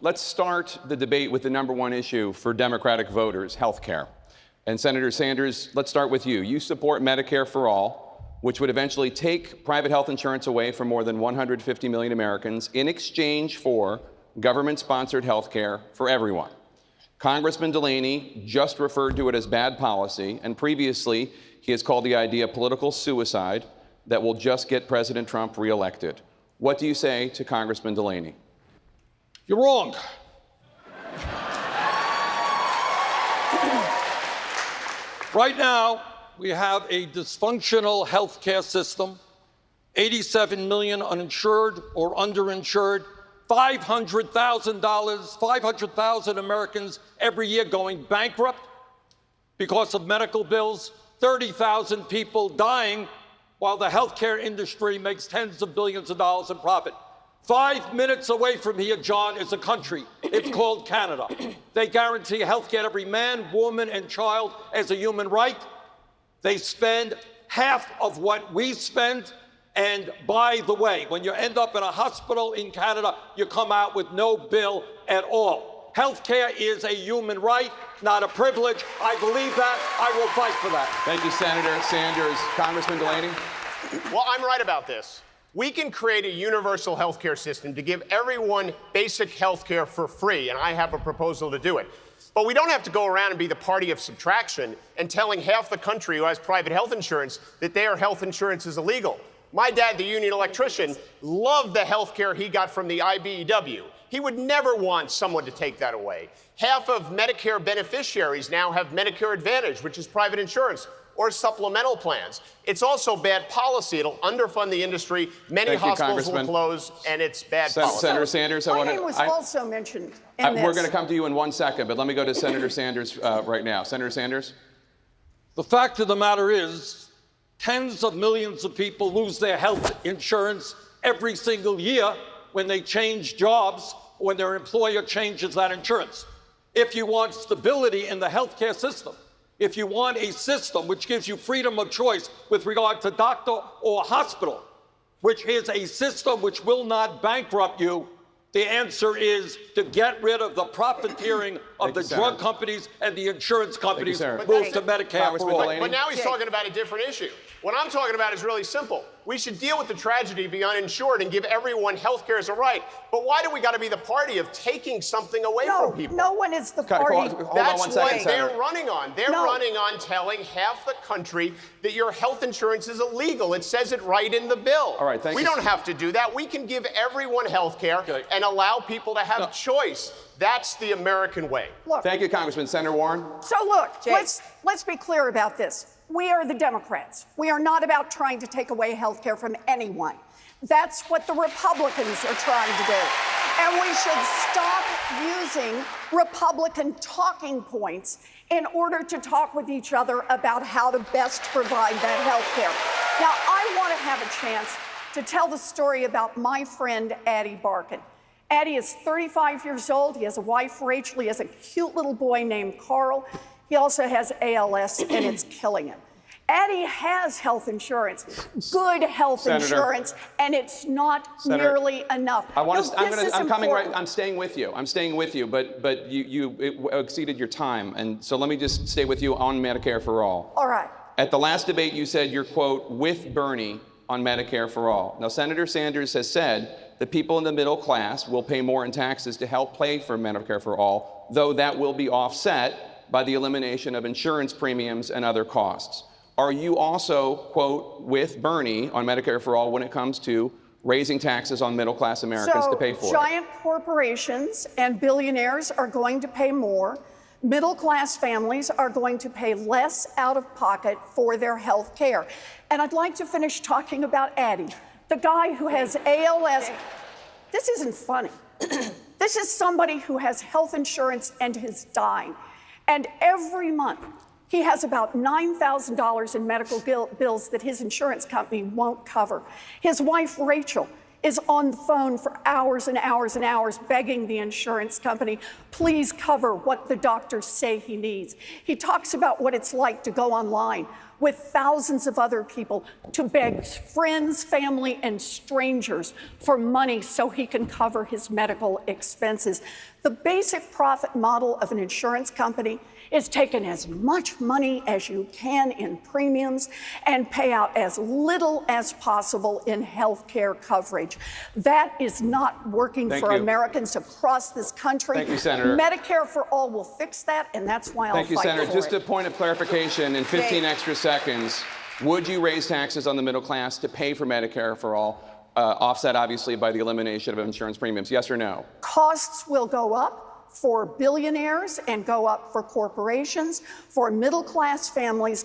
let's start the debate with the number one issue for Democratic voters, health care. And Senator Sanders, let's start with you. You support Medicare for all, which would eventually take private health insurance away from more than 150 million Americans in exchange for government-sponsored health care for everyone. Congressman Delaney just referred to it as bad policy, and previously he has called the idea political suicide that will just get President Trump reelected. What do you say to Congressman Delaney? You're wrong. Right now, we have a dysfunctional healthcare system, 87 million uninsured or underinsured, $500,000 Americans every year going bankrupt because of medical bills, 30,000 people dying while the healthcare industry makes tens of billions of dollars in profit. 5 minutes away from here, John, is a country. It's called Canada. They guarantee health care to every man, woman, and child as a human right. They spend half of what we spend. And by the way, when you end up in a hospital in Canada, you come out with no bill at all. Health care is a human right, not a privilege. I believe that. I will fight for that. Thank you, Senator Sanders. Congressman Delaney? Well, I'm right about this. We can create a universal health care system to give everyone basic health care for free, and I have a proposal to do it. But we don't have to go around and be the party of subtraction and telling half the country who has private health insurance that their health insurance is illegal. My dad, the union electrician, loved the health care he got from the IBEW. He would never want someone to take that away. Half of Medicare beneficiaries now have Medicare Advantage, which is private insurance, or supplemental plans. It's also bad policy. It'll underfund the industry. Many hospitals will close, and it's bad policy. Senator Sanders, my name was also mentioned in this. We're going to come to you in 1 second, but let me go to Senator Sanders right now. Senator Sanders? The fact of the matter is, tens of millions of people lose their health insurance every single year when they change jobs, when their employer changes that insurance. If you want stability in the healthcare system, if you want a system which gives you freedom of choice with regard to doctor or hospital, which is a system which will not bankrupt you, the answer is to get rid of the profiteering of the drug companies and the insurance companies, move to Medicare for all. But now he's talking about a different issue. What I'm talking about is really simple. We should deal with the tragedy of being uninsured and give everyone health care as a right. But why do we got to be the party of taking something away from people? No one is the party. That's what they're running on. They're running on telling half the country that your health insurance is illegal. It says it right in the bill. All right, thank you. We don't have to do that. We can give everyone health care and allow people to have choice. That's the American way. Look, thank you, Congressman. Senator Warren? So look, let's be clear about this. We are the Democrats. We are not about trying to take away health care from anyone. That's what the Republicans are trying to do. And we should stop using Republican talking points in order to talk with each other about how to best provide that health care. Now, I want to have a chance to tell the story about my friend, Addie Barkin. Addie is 35 years old. He has a wife, Rachel. He has a cute little boy named Carl. He also has ALS, and it's killing him. Addie has health insurance, good health insurance, and it's not nearly enough. I'm staying with you. But you exceeded your time, and so let me just stay with you on Medicare for all. All right. At the last debate, you said you're, quote, with Bernie on Medicare for all. Now, Senator Sanders has said that people in the middle class will pay more in taxes to help pay for Medicare for all, though that will be offset by the elimination of insurance premiums and other costs. Are you also, quote, with Bernie on Medicare for all when it comes to raising taxes on middle-class Americans to pay for it? Giant corporations and billionaires are going to pay more. Middle-class families are going to pay less out of pocket for their health care. And I'd like to finish talking about Addie, the guy who has ALS. This isn't funny. This is somebody who has health insurance and is dying. And every month, he has about $9,000 in medical bills that his insurance company won't cover. His wife, Rachel, is on the phone for hours and hours and hours begging the insurance company, please cover what the doctors say he needs. He talks about what it's like to go online with thousands of other people to beg friends, family, and strangers for money so he can cover his medical expenses. The basic profit model of an insurance company is taking as much money as you can in premiums and pay out as little as possible in health care coverage. That is not working for Americans across this country. Thank you, Senator. Medicare for All will fix that, and that's why I'll fight for it. Thank you, Senator. Just a point of clarification in 15 extra seconds. Would you raise taxes on the middle class to pay for Medicare for All, offset obviously by the elimination of insurance premiums? Yes or no? Costs will go up for billionaires and go up for corporations. For middle-class families,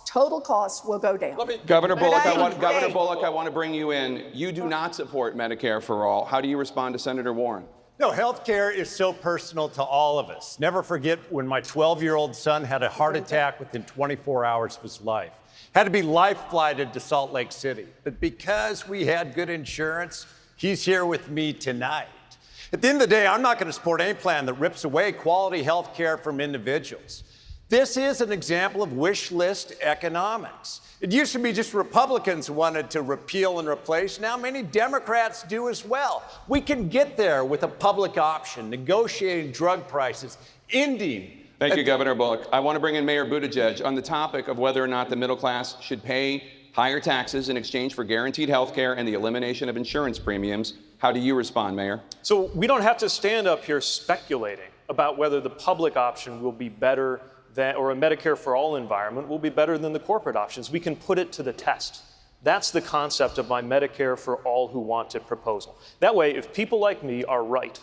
total costs will go down. Governor Bullock, I want to bring you in. You do not support Medicare for All. How do you respond to Senator Warren? No, healthcare is so personal to all of us. Never forget when my 12-year-old son had a heart attack within 24 hours of his life. Had to be life-flighted to Salt Lake City. But because we had good insurance, he's here with me tonight. At the end of the day, I'm not going to support any plan that rips away quality health care from individuals. This is an example of wish list economics. It used to be just Republicans who wanted to repeal and replace. Now many Democrats do as well. We can get there with a public option, negotiating drug prices, ending. Thank you, Governor Bullock. I want to bring in Mayor Buttigieg on the topic of whether or not the middle class should pay higher taxes in exchange for guaranteed health care and the elimination of insurance premiums. How do you respond, Mayor? So we don't have to stand up here speculating about whether the public option will be better than, or a Medicare for All environment will be better than the corporate options. We can put it to the test. That's the concept of my Medicare for All who want it proposal. That way, if people like me are right,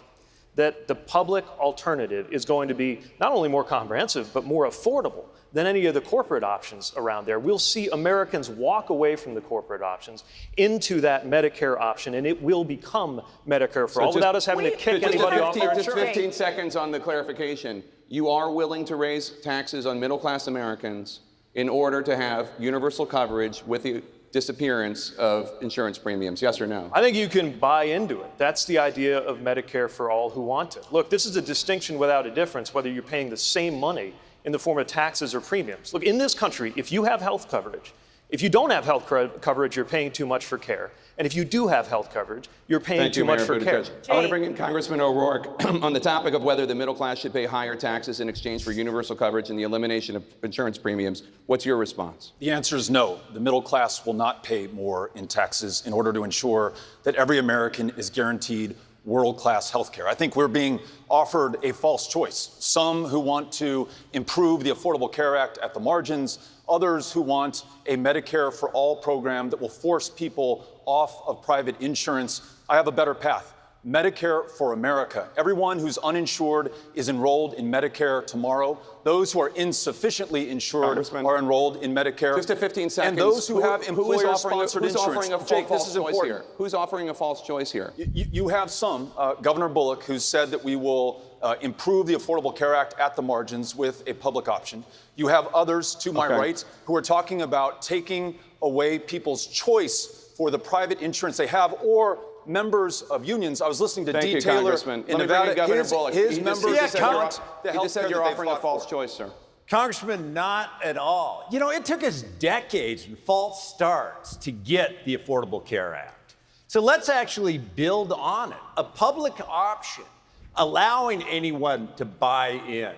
that the public alternative is going to be not only more comprehensive, but more affordable than any of the corporate options around there. We'll see Americans walk away from the corporate options into that Medicare option, and it will become Medicare for All without us having to kick anybody off our insurance. Just 15 seconds on the clarification. You are willing to raise taxes on middle-class Americans in order to have universal coverage with the disappearance of insurance premiums, yes or no? I think you can buy into it. That's the idea of Medicare for All who want it. Look, this is a distinction without a difference, whether you're paying the same money in the form of taxes or premiums. Look, in this country, if you have health coverage, if you don't have health coverage, you're paying too much for care. And if you do have health coverage, you're paying too much for care. I want to bring in Congressman O'Rourke on the topic of whether the middle class should pay higher taxes in exchange for universal coverage and the elimination of insurance premiums. What's your response? The answer is no. The middle class will not pay more in taxes in order to ensure that every American is guaranteed world-class health care. I think we're being offered a false choice. Some who want to improve the Affordable Care Act at the margins, others who want a Medicare for All program that will force people off of private insurance. I have a better path. Medicare for America. Everyone who's uninsured is enrolled in Medicare tomorrow. Those who are insufficiently insured are enrolled in Medicare. Just to 15 seconds. And those who have employer-sponsored insurance. Jake, this is important. Who's offering a false choice here? You have some. Governor Bullock, who said that we will improve the Affordable Care Act at the margins with a public option. You have others to my right who are talking about taking away people's choice for the private insurance they have, or members of unions. I was listening to D. Taylor in Nevada. His members count the health care you're offering a false choice, sir. Congressman, not at all. You know, it took us decades and false starts to get the Affordable Care Act. So let's actually build on it. A public option, allowing anyone to buy in.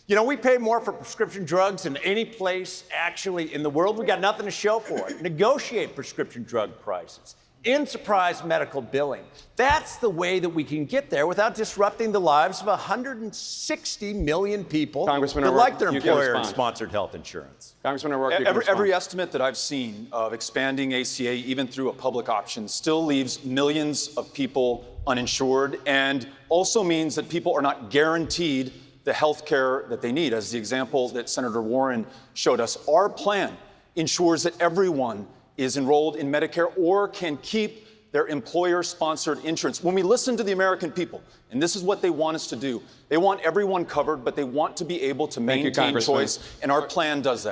You know, we pay more for prescription drugs than any place actually in the world. We got nothing to show for it. Negotiate prescription drug prices. Enterprise medical billing. That's the way that we can get there without disrupting the lives of 160 million people Congressman that O'Rourke, like their employer-sponsored health insurance. Congressman O'Rourke, every estimate that I've seen of expanding ACA, even through a public option, still leaves millions of people uninsured, and also means that people are not guaranteed the health care that they need. As the example that Senator Warren showed us, our plan ensures that everyone is enrolled in Medicare or can keep their employer-sponsored insurance. When we listen to the American people, and this is what they want us to do, they want everyone covered, but they want to be able to maintain choice, and our plan does that.